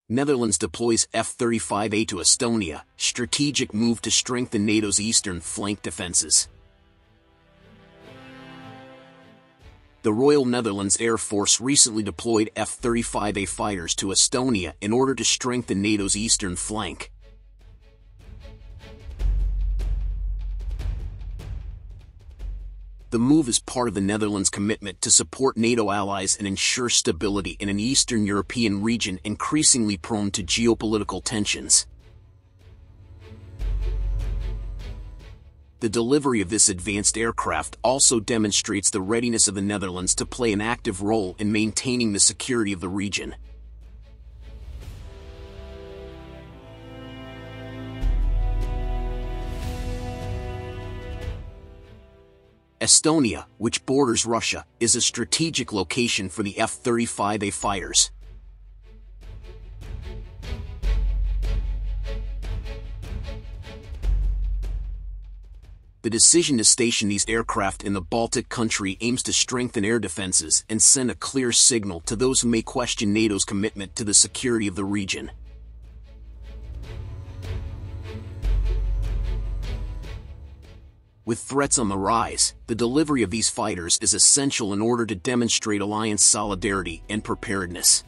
Netherlands deploys F-35A to Estonia, strategic move to strengthen NATO's eastern flank defenses. The Royal Netherlands Air Force recently deployed F-35A fighters to Estonia in order to strengthen NATO's eastern flank. The move is part of the Netherlands' commitment to support NATO allies and ensure stability in an Eastern European region increasingly prone to geopolitical tensions. The delivery of this advanced aircraft also demonstrates the readiness of the Netherlands to play an active role in maintaining the security of the region. Estonia, which borders Russia, is a strategic location for the F-35A fighters. The decision to station these aircraft in the Baltic country aims to strengthen air defenses and send a clear signal to those who may question NATO's commitment to the security of the region. With threats on the rise, the delivery of these fighters is essential in order to demonstrate alliance solidarity and preparedness.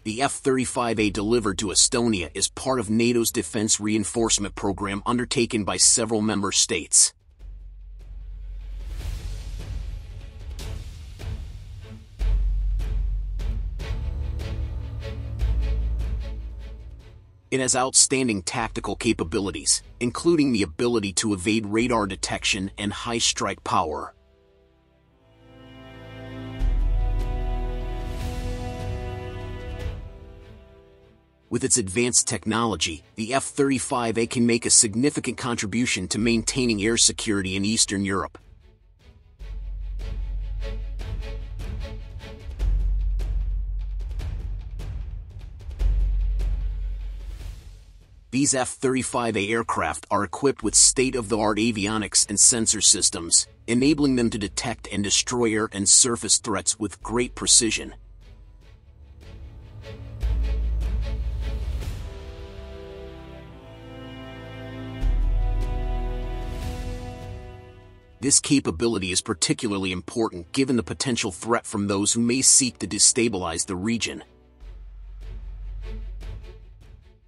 The F-35A delivered to Estonia is part of NATO's defense reinforcement program undertaken by several member states. It has outstanding tactical capabilities, including the ability to evade radar detection and high strike power. With its advanced technology, the F-35A can make a significant contribution to maintaining air security in Eastern Europe. These F-35A aircraft are equipped with state-of-the-art avionics and sensor systems, enabling them to detect and destroy air and surface threats with great precision. This capability is particularly important given the potential threat from those who may seek to destabilize the region.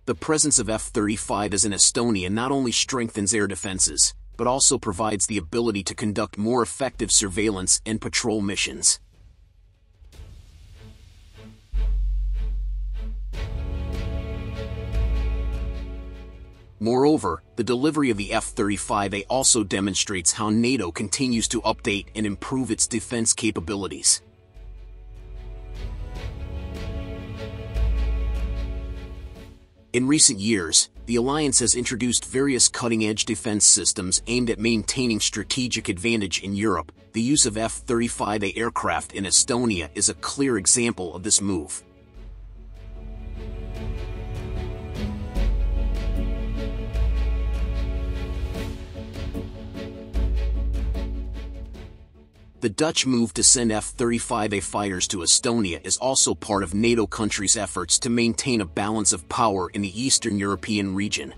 The presence of F-35s in Estonia not only strengthens air defenses, but also provides the ability to conduct more effective surveillance and patrol missions. Moreover, the delivery of the F-35A also demonstrates how NATO continues to update and improve its defense capabilities. In recent years, the alliance has introduced various cutting-edge defense systems aimed at maintaining strategic advantage in Europe. The use of F-35A aircraft in Estonia is a clear example of this move. The Dutch move to send F-35A fighters to Estonia is also part of NATO countries' efforts to maintain a balance of power in the Eastern European region.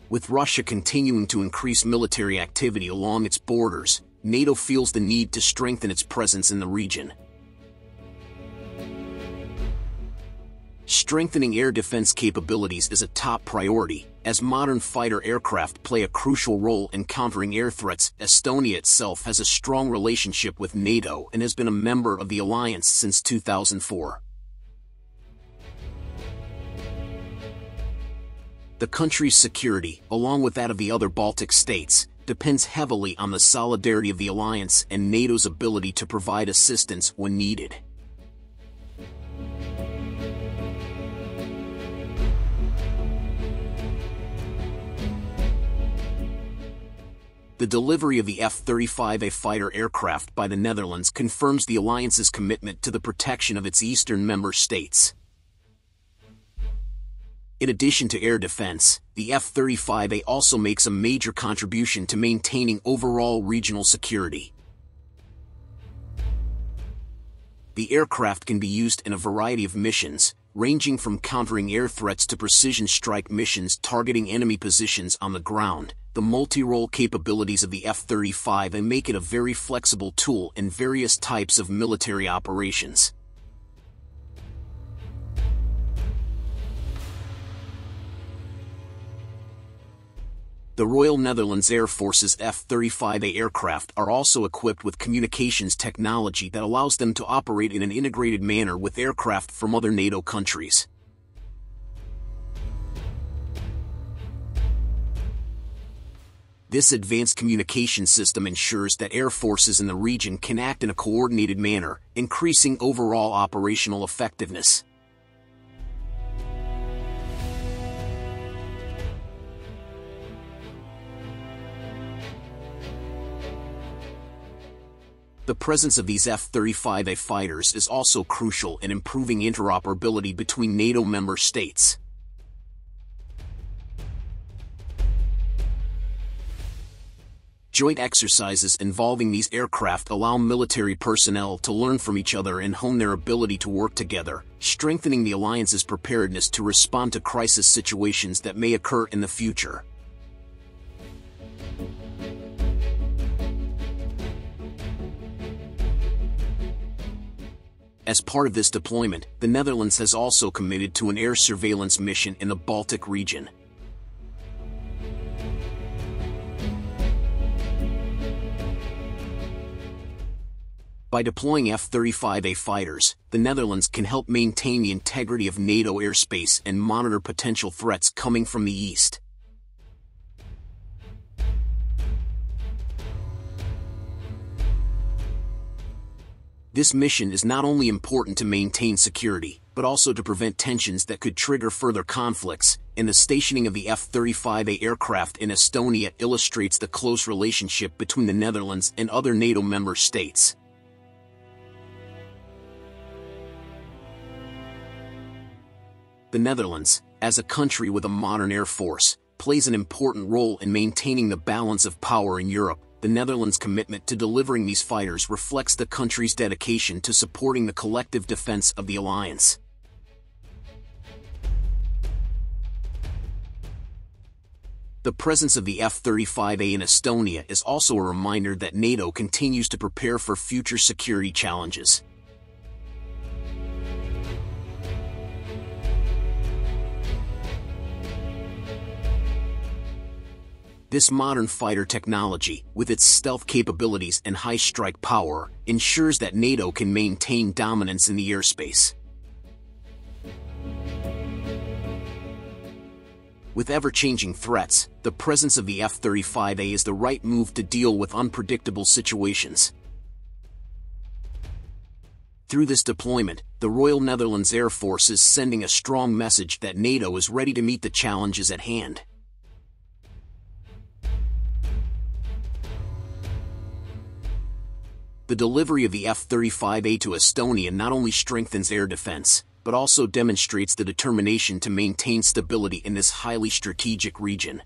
With Russia continuing to increase military activity along its borders, NATO feels the need to strengthen its presence in the region. Strengthening air defense capabilities is a top priority, as modern fighter aircraft play a crucial role in countering air threats. Estonia itself has a strong relationship with NATO and has been a member of the alliance since 2004. The country's security, along with that of the other Baltic states, depends heavily on the solidarity of the alliance and NATO's ability to provide assistance when needed. The delivery of the F-35A Fighter aircraft by the Netherlands confirms the alliance's commitment to the protection of its eastern member states. In addition to air defense, the F-35A also makes a major contribution to maintaining overall regional security. The aircraft can be used in a variety of missions, ranging from countering air threats to precision strike missions targeting enemy positions on the ground. The multi-role capabilities of the F-35A make it a very flexible tool in various types of military operations. The Royal Netherlands Air Force's F-35A aircraft are also equipped with communications technology that allows them to operate in an integrated manner with aircraft from other NATO countries. This advanced communication system ensures that air forces in the region can act in a coordinated manner, increasing overall operational effectiveness. The presence of these F-35A fighters is also crucial in improving interoperability between NATO member states. Joint exercises involving these aircraft allow military personnel to learn from each other and hone their ability to work together, strengthening the alliance's preparedness to respond to crisis situations that may occur in the future. As part of this deployment, the Netherlands has also committed to an air surveillance mission in the Baltic region. By deploying F-35A fighters, the Netherlands can help maintain the integrity of NATO airspace and monitor potential threats coming from the east. This mission is not only important to maintain security, but also to prevent tensions that could trigger further conflicts, and the stationing of the F-35A aircraft in Estonia illustrates the close relationship between the Netherlands and other NATO member states. The Netherlands, as a country with a modern air force, plays an important role in maintaining the balance of power in Europe. The Netherlands' commitment to delivering these fighters reflects the country's dedication to supporting the collective defense of the alliance. The presence of the F-35A in Estonia is also a reminder that NATO continues to prepare for future security challenges. This modern fighter technology, with its stealth capabilities and high strike power, ensures that NATO can maintain dominance in the airspace. With ever-changing threats, the presence of the F-35A is the right move to deal with unpredictable situations. Through this deployment, the Royal Netherlands Air Force is sending a strong message that NATO is ready to meet the challenges at hand. The delivery of the F-35A to Estonia not only strengthens air defense, but also demonstrates the determination to maintain stability in this highly strategic region.